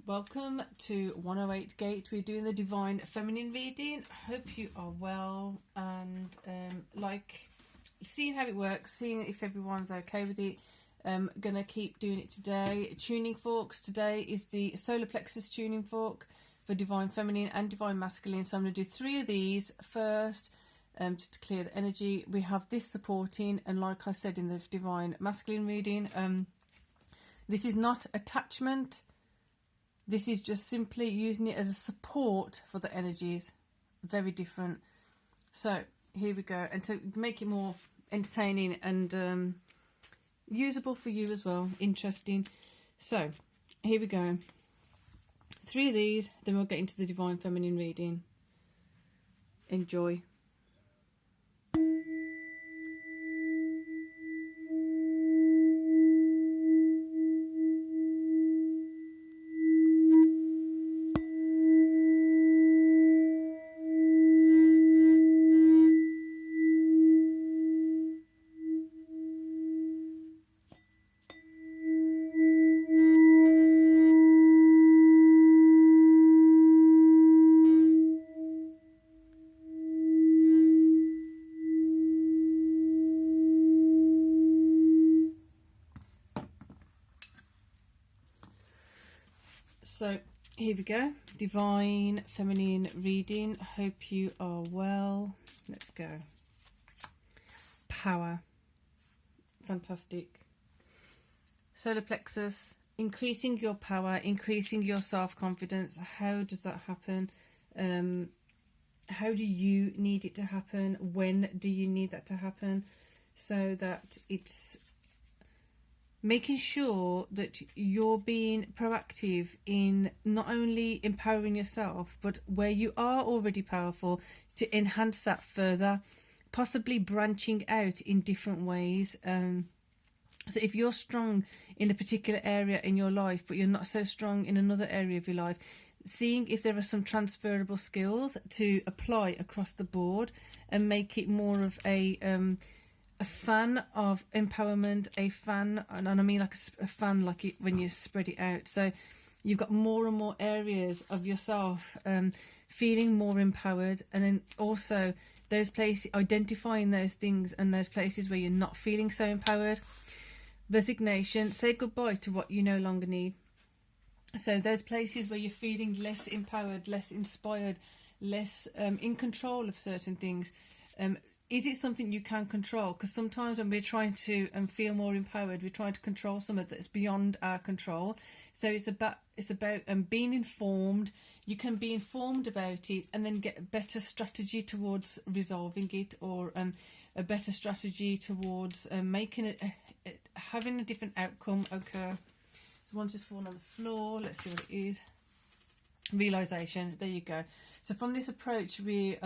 Welcome to 108 Gate. We're doing the Divine Feminine reading. Hope you are well and seeing how it works, seeing if everyone's okay with it. Gonna keep doing it today. Tuning forks. Today is the Solar Plexus Tuning Fork for Divine Feminine and Divine Masculine. So I'm going to do 3 of these first just to clear the energy. We have this supporting, and like I said in the Divine Masculine reading, this is not attachment. This is just simply using it as a support for the energies. Very different. So here we go. And to make it more entertaining and usable for you as well. Interesting. So here we go. 3 of these, then we'll get into the Divine Feminine reading. Enjoy. So here we go, Divine Feminine reading. Hope you are well. Let's go. Power. Fantastic. Solar Plexus, increasing your power, increasing your self-confidence. How does that happen? How do you need it to happen? When do you need that to happen? So that it's making sure that you're being proactive in not only empowering yourself, but where you are already powerful, to enhance that further, possibly branching out in different ways. So if you're strong in a particular area in your life, but you're not so strong in another area of your life, seeing if there are some transferable skills to apply across the board and make it more of a fan of empowerment, a fan, and I mean like a fan like it when you spread it out. So you've got more and more areas of yourself feeling more empowered, and then also those places, identifying those things and those places where you're not feeling so empowered. Resignation, say goodbye to what you no longer need. So those places where you're feeling less empowered, less inspired, less in control of certain things, is it something you can control? Because sometimes when we're trying to feel more empowered, we're trying to control something that's beyond our control. So it's about being informed. You can be informed about it and then get a better strategy towards resolving it, or a better strategy towards making it having a different outcome occur. So one's just fallen on the floor. Let's see what it is. Realization. There you go. So from this approach, we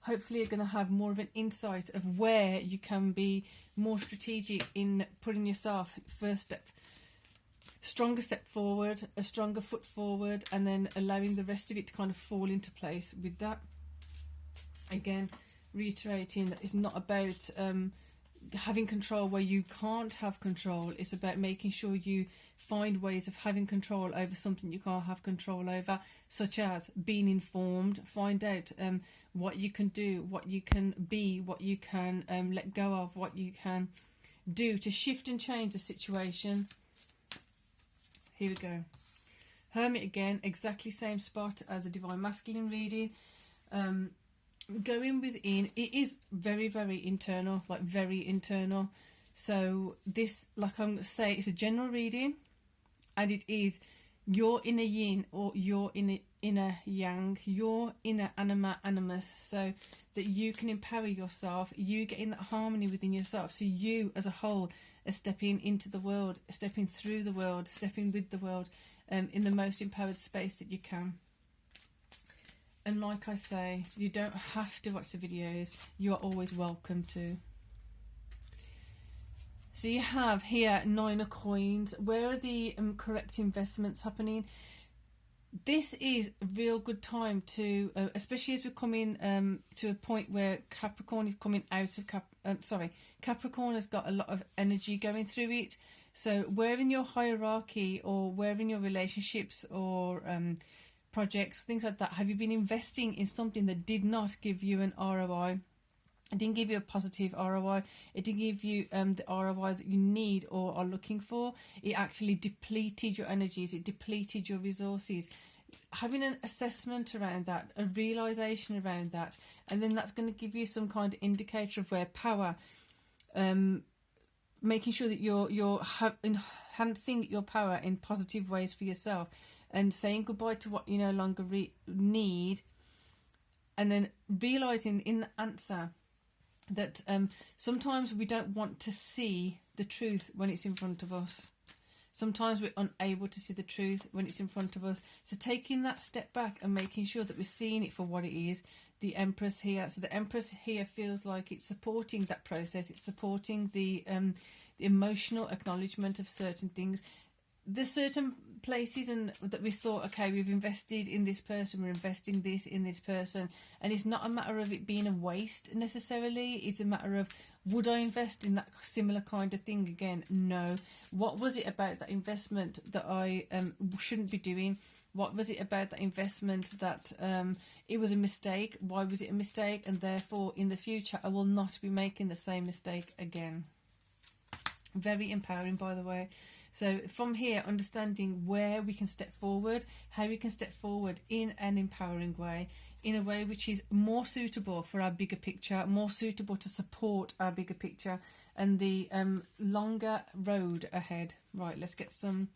hopefully are going to have more of an insight of where you can be more strategic in putting yourself first step, stronger step forward, a stronger foot forward, and then allowing the rest of it to kind of fall into place with that. Again, reiterating that it's not about having control where you can't have control. It's about making sure you find ways of having control over something you can't have control over, such as being informed. Find out what you can do, what you can be, what you can let go of, what you can do to shift and change the situation. Here we go. Hermit again, exactly same spot as the Divine Masculine reading. Going within, it is very, very internal, like very internal. So this, like I'm going to say, it's a general reading, and it is your inner yin or your inner yang, your inner anima animus, so that you can empower yourself, you get in that harmony within yourself, so you as a whole are stepping into the world, stepping through the world, stepping with the world in the most empowered space that you can. And like I say, you don't have to watch the videos, you are always welcome to. So you have here 9 of coins. Where are the correct investments happening? This is a real good time to, especially as we're coming to a point where Capricorn is coming out of Capricorn has got a lot of energy going through it. So where in your hierarchy, or where in your relationships, or projects, things like that, have you been investing in something that did not give you an ROI? It didn't give you a positive ROI. It didn't give you the ROI that you need or are looking for. It actually depleted your energies. It depleted your resources. Having an assessment around that, a realization around that, and then that's going to give you some kind of indicator of where power, making sure that you're enhancing your power in positive ways for yourself, and saying goodbye to what you no longer need, and then realizing in the answer that sometimes we don't want to see the truth when it's in front of us. Sometimes we're unable to see the truth when it's in front of us. So taking that step back and making sure that we're seeing it for what it is. The Empress here. So the Empress here feels like it's supporting that process. It's supporting the emotional acknowledgement of certain things. There's certain places and that we thought, okay, we've invested in this person, we're investing this in this person, and it's not a matter of it being a waste necessarily. It's a matter of, would I invest in that similar kind of thing again? No. What was it about that investment that I shouldn't be doing? What was it about that investment that it was a mistake? Why was it a mistake? And therefore in the future I will not be making the same mistake again. Very empowering, by the way. So from here, understanding where we can step forward, how we can step forward in an empowering way, in a way which is more suitable for our bigger picture, more suitable to support our bigger picture and the longer road ahead. Right, let's get some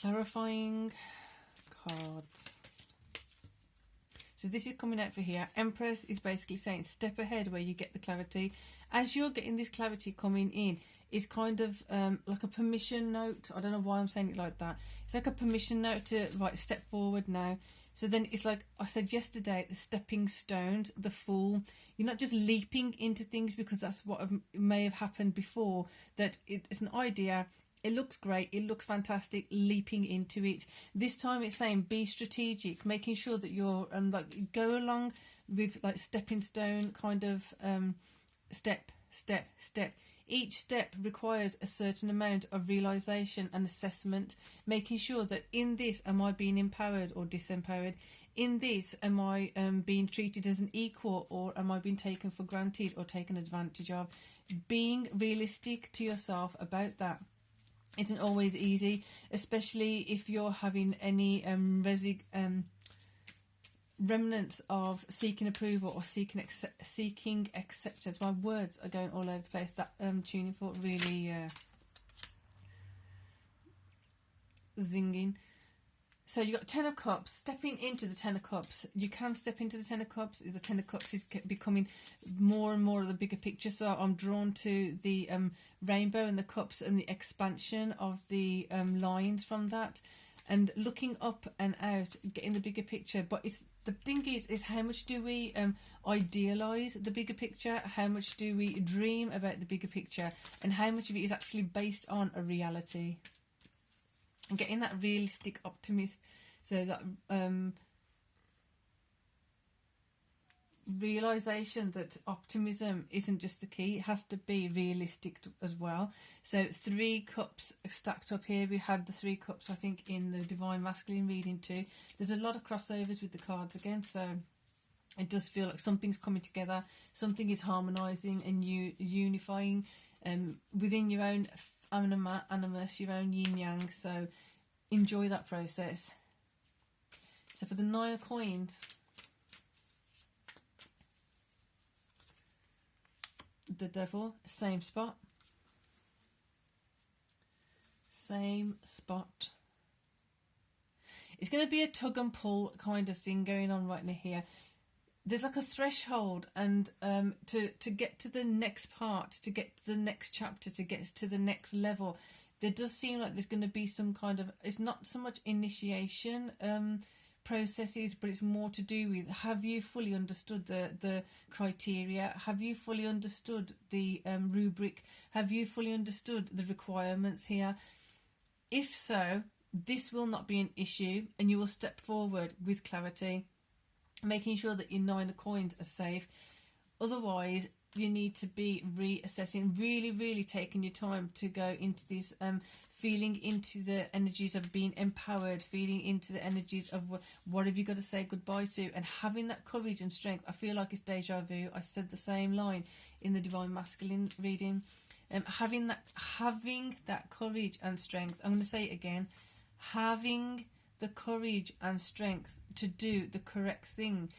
clarifying cards. So this is coming out for here. Empress is basically saying step ahead where you get the clarity. As you're getting this clarity coming in, it's kind of like a permission note. I don't know why I'm saying it like that. It's like a permission note to step forward now. So then it's like I said yesterday, the stepping stones, the fall. You're not just leaping into things because that's what may have happened before. That it's an idea. It looks great. It looks fantastic. Leaping into it. This time it's saying be strategic, making sure that you're go along with stepping stone kind of step. Each step requires a certain amount of realization and assessment, making sure that in this, am I being empowered or disempowered? In this, am I being treated as an equal, or am I being taken for granted or taken advantage of? Being realistic to yourself about that. Isn't always easy, especially if you're having any remnants of seeking approval or seeking acceptance. My words are going all over the place. That tuning fork really zinging. So you've got Ten of Cups. Stepping into the Ten of Cups. You can step into the Ten of Cups. The Ten of Cups is becoming more and more of the bigger picture. So I'm drawn to the rainbow and the cups and the expansion of the lines from that. And looking up and out, getting the bigger picture. But it's the thing is how much do we idealize the bigger picture? How much do we dream about the bigger picture? And how much of it is actually based on a reality? And getting that realistic optimist, so that realization that optimism isn't just the key, it has to be realistic as well. So 3 cups stacked up here. We had the 3 cups I think in the Divine Masculine reading too. There's a lot of crossovers with the cards again, so it does feel like something's coming together, something is harmonizing and unifying within your own animus, your own yin yang. So enjoy that process. So for the 9 of Coins, the Devil, same spot. It's going to be a tug and pull kind of thing going on right now here. There's like a threshold, and to get to the next part, to get to the next chapter, to get to the next level, there does seem like there's going to be some kind of, it's not so much initiation processes, but it's more to do with, have you fully understood the criteria? Have you fully understood the rubric? Have you fully understood the requirements here? If so, this will not be an issue, and you will step forward with clarity, making sure that your 9 of Coins are safe. Otherwise, you need to be reassessing, really taking your time to go into this, feeling into the energies of being empowered, feeling into the energies of what have you got to say goodbye to, and having that courage and strength. I feel like it's deja vu. I said the same line in the Divine Masculine reading. Having that courage and strength. I'm going to say it again. Having the courage and strength to do the correct thing.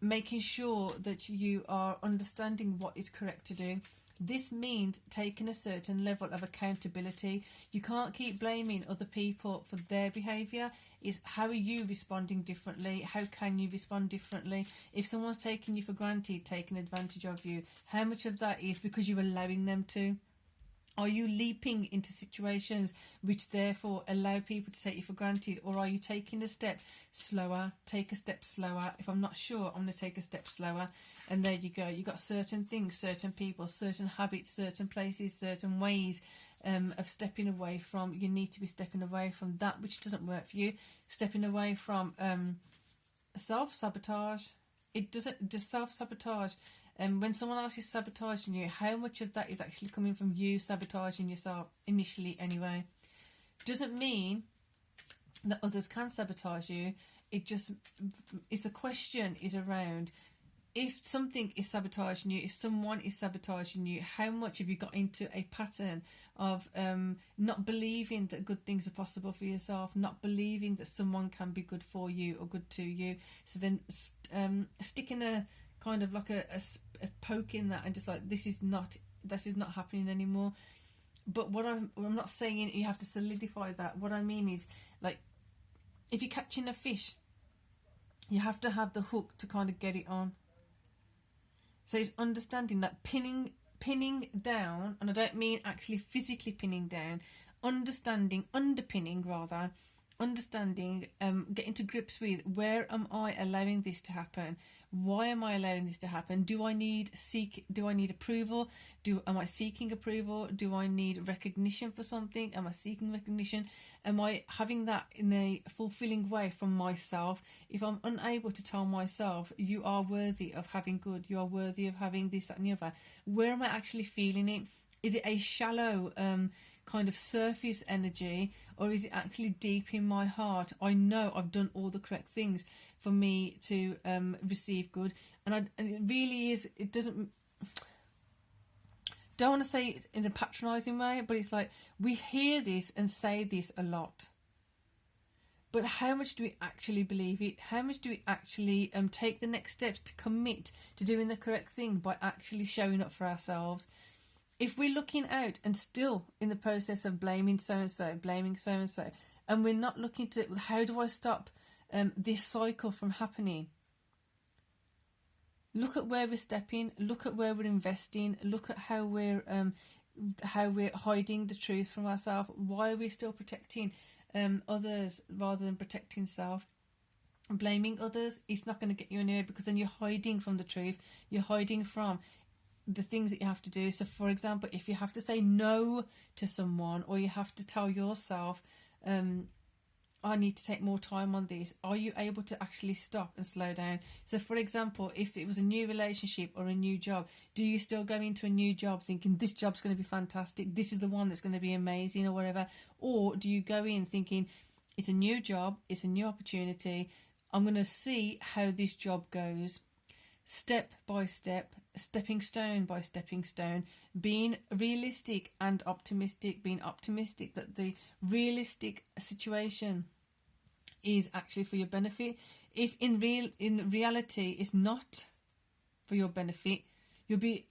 Making sure that you are understanding what is correct to do. This means taking a certain level of accountability. You can't keep blaming other people for their behaviour. It's how are you responding differently? How can you respond differently? If someone's taking you for granted, taking advantage of you, how much of that is because you're allowing them to? Are you leaping into situations which therefore allow people to take you for granted? Or are you taking a step slower? Take a step slower. If I'm not sure, I'm going to take a step slower. And there you go. You've got certain things, certain people, certain habits, certain places, certain ways of stepping away from. You need to be stepping away from that which doesn't work for you. Stepping away from self-sabotage. It doesn't, just self-sabotage. And when someone else is sabotaging you, how much of that is actually coming from you sabotaging yourself initially anyway? Doesn't mean that others can sabotage you. It's a question is around, if something is sabotaging you, if someone is sabotaging you, how much have you got into a pattern of not believing that good things are possible for yourself, not believing that someone can be good for you or good to you? So then sticking a kind of like a poke in that and just like, this is not happening anymore. But what I'm not saying you have to solidify that. What I mean is, like, if you're catching a fish, you have to have the hook to kind of get it on. So it's understanding that pinning down, and I don't mean actually physically pinning down, underpinning rather, getting to grips with, where am I allowing this to happen? Why am I allowing this to happen? Do I need approval? Am I seeking approval? Do I need recognition for something? Am I seeking recognition? Am I having that in a fulfilling way from myself? If I'm unable to tell myself, you are worthy of having good, you are worthy of having this, that and the other, where am I actually feeling it? Is it a shallow kind of surface energy, or is it actually deep in my heart? I know I've done all the correct things for me to receive good, and it really is. It doesn't. Don't want to say it in a patronising way, but it's like we hear this and say this a lot. But how much do we actually believe it? How much do we actually take the next steps to commit to doing the correct thing by actually showing up for ourselves? If we're looking out and still in the process of blaming so-and-so, and we're not looking to, how do I stop this cycle from happening? Look at where we're stepping, look at where we're investing, look at how we're hiding the truth from ourselves. Why are we still protecting others rather than protecting self? Blaming others, it's not going to get you anywhere, because then you're hiding from the truth, you're hiding from the things that you have to do. So for example, if you have to say no to someone, or you have to tell yourself, I need to take more time on this, are you able to actually stop and slow down? So for example, if it was a new relationship or a new job, do you still go into a new job thinking this job's going to be fantastic, this is the one that's going to be amazing or whatever? Or do you go in thinking it's a new job, it's a new opportunity, I'm going to see how this job goes, step by step, stepping stone by stepping stone, being realistic and optimistic, being optimistic that the realistic situation is actually for your benefit. If in reality it's not for your benefit, you'll be,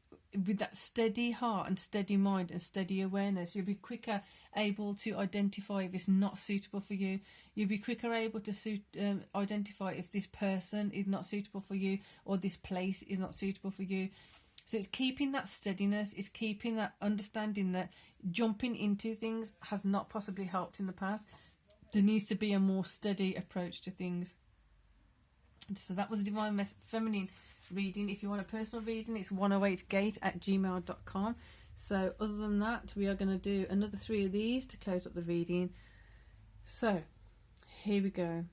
with that steady heart and steady mind and steady awareness, you'll be quicker able to identify if it's not suitable for you. You'll be quicker able to identify if this person is not suitable for you, or this place is not suitable for you. So it's keeping that steadiness, it's keeping that understanding that jumping into things has not possibly helped in the past. There needs to be a more steady approach to things. So that was Divine Feminine reading. If you want a personal reading, it's 108gate@gmail.com. So other than that, we are going to do another 3 of these to close up the reading. So here we go.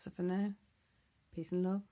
So for now, peace and love.